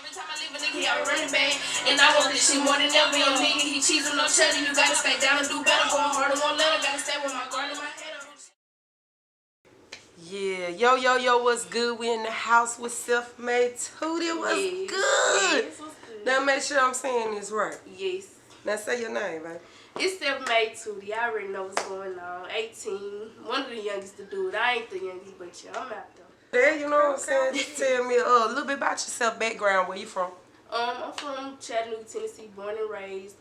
Every time I leave a nigga, he a running back. And I want this shit more than ever. Young nigga, he cheese with no cheddar. You gotta stay down and do better. Going harder, won't let her. Gotta stay with my guard in my head. Yeah, yo, what's good? We in the house with SelfMade Tootie. What's good? Yes, what's good? Now make sure I'm saying this right. Yes. Now say your name, baby. It's SelfMade Tootie. I already know what's going on. 18. One of the youngest to do it. I ain't the youngest, but yeah, I'm out there. Yeah, you know what I'm saying? Just tell me a little bit about yourself, background, where you from? I'm from Chattanooga, Tennessee, born and raised.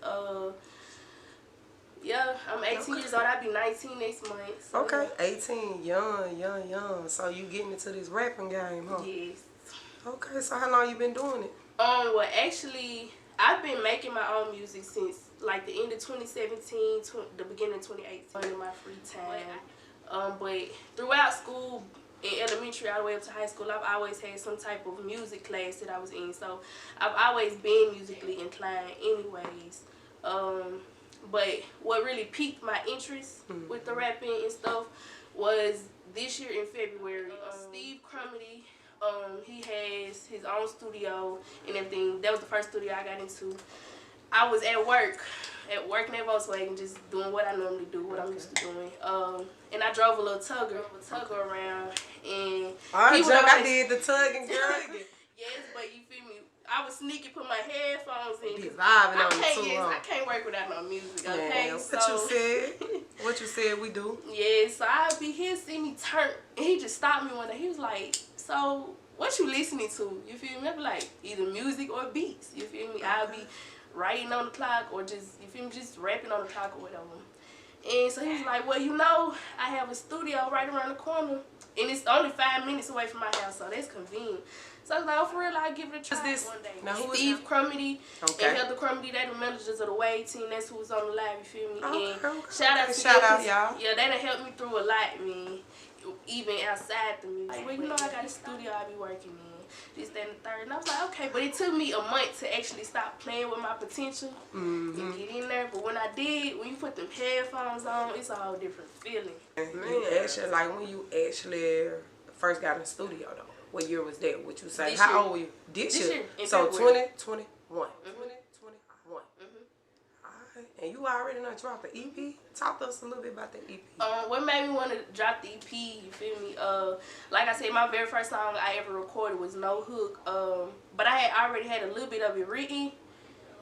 Yeah, I'm 18 years old. I'll be 19 next month. So Okay, 18, young. So you getting into this rapping game, huh? yes. Okay, so how long you been doing it? Well, actually, I've been making my own music since like the end of 2017, the beginning of 2018 in my free time. But throughout school, in elementary all the way up to high school, I've always had some type of music class that I was in. So I've always been musically inclined anyways. But what really piqued my interest with the rapping and stuff was this year in February. Steve Crumity, he has his own studio and everything. That was the first studio I got into. I was at work in that Volkswagen, just doing what I normally do, what I'm used to doing. And I drove a little tugger around, and I did the tugging, girl. Yes, but you feel me? I was sneaky, put my headphones in. Be vibing on it too long. I can't work without no music, okay? Man, So, what you said we do. Yeah, so I'll be here, see me turn, and he just stopped me one day. He was like, so, what you listening to? You feel me? I be like, either music or beats, you feel me? I'll be writing on the clock or just, you feel me, just rapping on the clock or whatever. And so he was like, well, you know, I have a studio right around the corner, and it's only 5 minutes away from my house, so that's convenient. So I was like, oh, for real, I'll give it a try one day. Now, who Steve Crumity and Heather Crumity, they the managers of the Wave team. That's who was on the live, you feel me? And shout out y'all. Yeah, they done helped me through a lot, man, even outside the music. Well, you know, I got a studio I be working in. This, that, and the third. And I was like, okay. But it took me a month to actually stop playing with my potential and get in there. But when I did, when you put them headphones on, it's a whole different feeling. You actually, like when you actually first got in the studio, though. What year was that? What you say? How old were you? This year. So 2021. 2021. Alright. And you already done dropped the EP? Talk to us a little bit about the EP. What made me want to drop the EP, you feel me? Like I said, my very first song I ever recorded was No Hook. But I had already had a little bit of it written.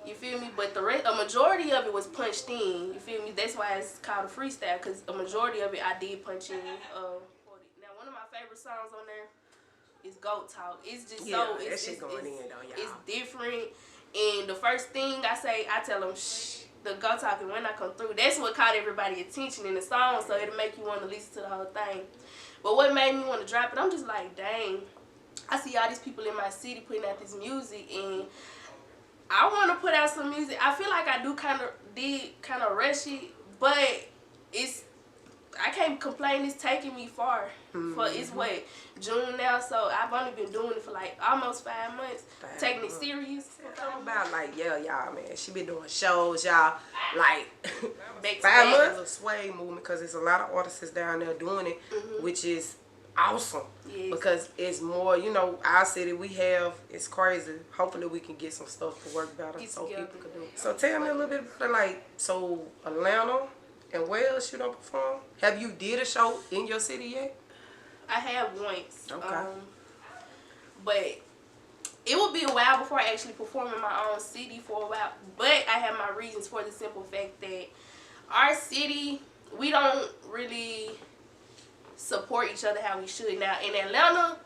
You feel me? But a majority of it was punched in. You feel me? That's why it's called a freestyle, because a majority of it I did punch in. Now, one of my favorite songs on there, it's Goat Talk. It's just it's different. And the first thing I say, I tell them, shh, the Goat Talk, and when I come through, that's what caught everybody's attention in the song, so it'll make you want to listen to the whole thing. But what made me want to drop it, I'm just like, dang, I see all these people in my city putting out this music, and I want to put out some music. I feel like I did kind of rush it, but I can't complain. It's taking me far. It's what, June now, so I've only been doing it for like almost 5 months. Taking it serious. Talking about like, yeah, y'all, man. She been doing shows, y'all. Like 5 months of sway movement, because there's a lot of artists down there doing it, which is awesome. Yes. Because it's more, you know, our city it's crazy. Hopefully we can get some stuff to work better so people can do it. So tell me a little bit about it, like, so Atlanta. And where else you don't perform? Have you did a show in your city yet? I have once. Okay. But it would be a while before I actually perform in my own city for a while. But I have my reasons for the simple fact that our city, we don't really support each other how we should. Now, in Atlanta,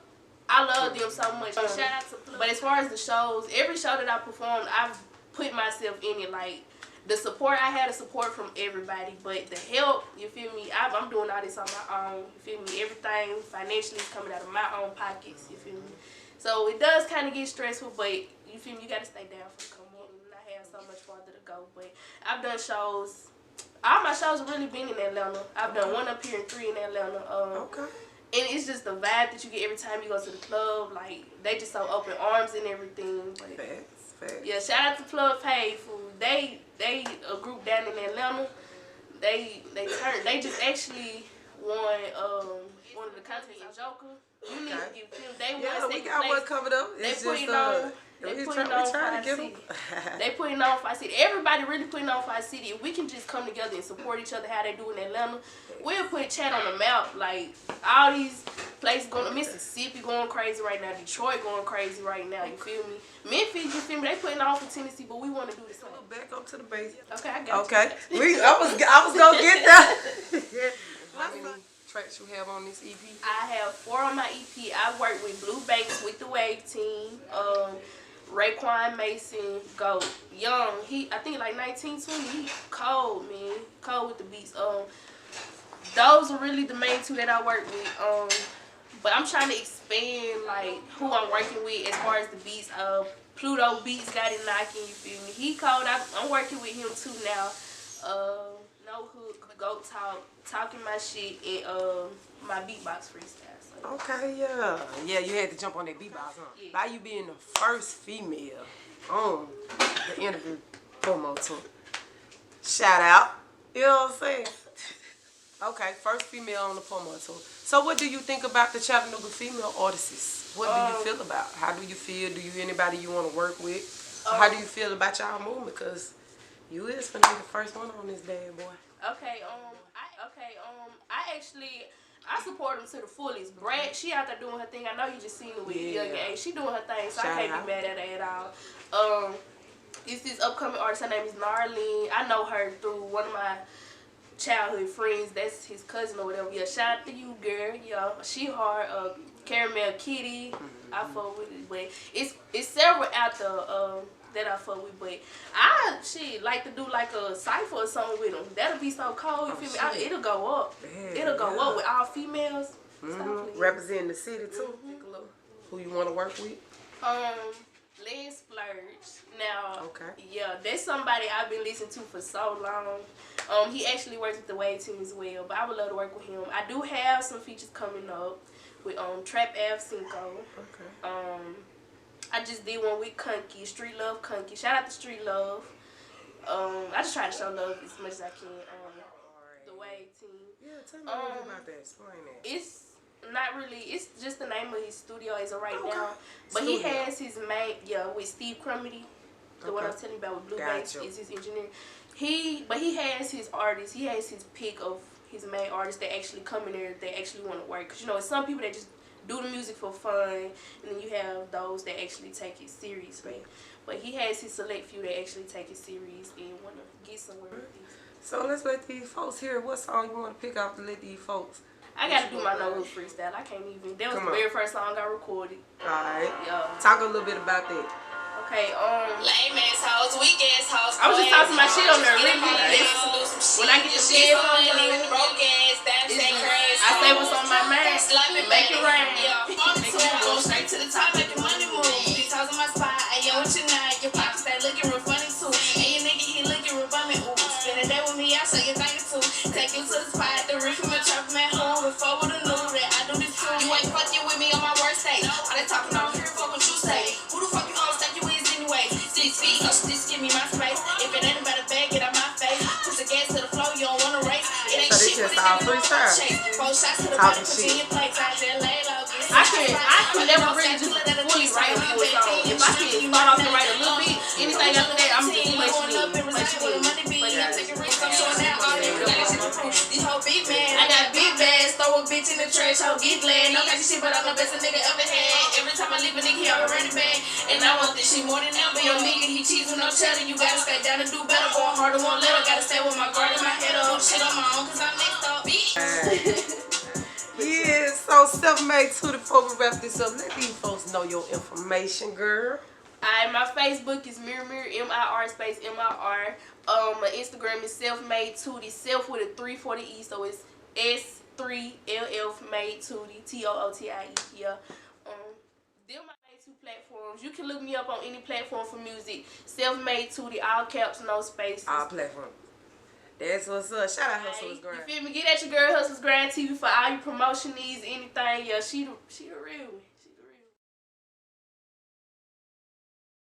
I love them so much. Shout out to Plug. But as far as the shows, every show that I performed, I've put myself in it. Like, the support, I had a support from everybody, but the help, you feel me, I'm doing all this on my own, you feel me, everything financially is coming out of my own pockets, you feel me. So it does kind of get stressful, but you feel me, you got to stay down for the come up, and I have so much farther to go. But I've done shows, all my shows have really been in Atlanta. I've done one up here and 3 in Atlanta. And it's just the vibe that you get every time you go to the club, like, they just so open arms and everything. But yeah, shout out to Plug Paid Food. They a group down in Atlanta. They just actually won one of the contests in Joker. You need to give them. They won second place. We got one coming up. It's just They putting on for our city. They putting on for our city. Everybody really putting on for our city. If we can just come together and support each other how they do in Atlanta, we'll put Chat on the map. Like, all these places going, Mississippi going crazy right now, Detroit going crazy right now, you feel me? Memphis, you feel me? They putting on for Tennessee, but we want to do the same. Back up to the base. Okay, I got you. Okay. I was going to get that. How many tracks you have on this EP? I have 4 on my EP. I work with Blue Banks with the Wave Team. Raekwon Mason, GOAT. Young, I think like 19, 20. He cold, man. Cold with the beats. Those are really the main 2 that I work with. But I'm trying to expand like who I'm working with as far as the beats. Pluto Beats got it knocking, you feel me? He cold. I'm working with him too now. No Hook, GOAT talking my shit, and my beatbox freestyle. So. Okay, yeah, you had to jump on that beatbox, huh? Yeah. By you being the first female on the interview promo tour. Shout out. You know what I'm saying? Okay, first female on the promo tour. So what do you think about the Chattanooga female artists? What do you feel about? How do you feel? Do you anybody you want to work with? How do you feel about y'all movement? Because you is gonna be the first one on this bad boy. Okay, I support him to the fullest. Brad, she out there doing her thing. I know you just seen her with Young A. She doing her thing, so I can't be mad at her at all. It's this upcoming artist. Her name is Narlene. I know her through one of my childhood friends. That's his cousin or whatever. Yeah, shout out to you, girl. Yeah, she hard. Caramel Kitty. I fuck with it, but it's several out there that I fuck with. But I like to do like a cypher or something with them. That'll be so cold. You feel me? It'll go up. It'll go up with all females. Representing the city too. Who you want to work with? Les Splurge. Now, yeah, that's somebody I've been listening to for so long. He actually works with the Wave Team as well, but I would love to work with him. I do have some features coming up with Trap Av Cinco. I just did one with Kunky, Street Love Kunky. Shout out to Street Love. I just try to show love as much as I can. The Wave Team. Yeah, tell me a little bit about that. Explain that. It's not really. It's just the name of his studio as of right now. But he has his main, with Steve Crumity, the one I was telling you about with Blue Banks is his engineer. But he has his artists. He has his pick of his main artists that actually come in there. That actually want to work. Cause it's some people that just do the music for fun, and then you have those that actually take it seriously. But he has his select few that actually take it serious and want to get somewhere with these. So let's let these folks hear what song you want to pick out to let these folks. I gotta do my no freestyle. I can't even. That was the very first song I recorded. Alright. Yeah. Talk a little bit about that. Okay, lame ass hoes, weak ass hoes. I was just talking my shit on there, really. When I get the headphones on, I say what's on my mind, make it rain. Go straight to the top, make your money move. These hoes on my spot, I am what you not. Your pockets stay looking real funny too. And your nigga, he looking real bummy. Ooh, spend a day with me, I'll show you thing too. Take you to the spot, the rich from a trap man home. Before with a new that I do this too. You ain't fucking with me on my worst day. All they talking about here, fuck what you say. Who the fuck you hoes think you is anyway? 6 feet, just give me my space. If it ain't about a bag, get out my face. Push the gas to the floor, you don't wanna race. It ain't shit, just all freestyle. 4 shots to the body, put you in your place. I just lay low. I can never really just fully write a full song. If I can start off and write a little bit, anything after that, I'm just I got big bags, throw a bitch in the trash, I'll get glad. No kind of shit, but I'm the best a nigga ever had. Every time I leave a nigga, he already bad. And I want this shit more than ever. Your nigga, he cheats with no cheddar. You gotta stay down and do better. Going harder, won't let her. Gotta stay with my guard in my head up. Shit on my own, cause I'm next up, bitch. Yeah, so SelfMade Tootie, before we wrap this up, let these folks know your information, girl. My Facebook is mir MIR space MIR. My Instagram is SelfMade Tootie, self with a 3 for the E, so it's S3LF Made Tootie, TOOTIE. Yeah. They're my main 2 platforms. You can look me up on any platform for music. SelfMade Tootie, all caps, no spaces. All platforms. That's what's up. Shout out Hustler's Grind. You feel me? Get at your girl Hustler's Grind TV for all your promotion needs, anything. Yeah, she the real one.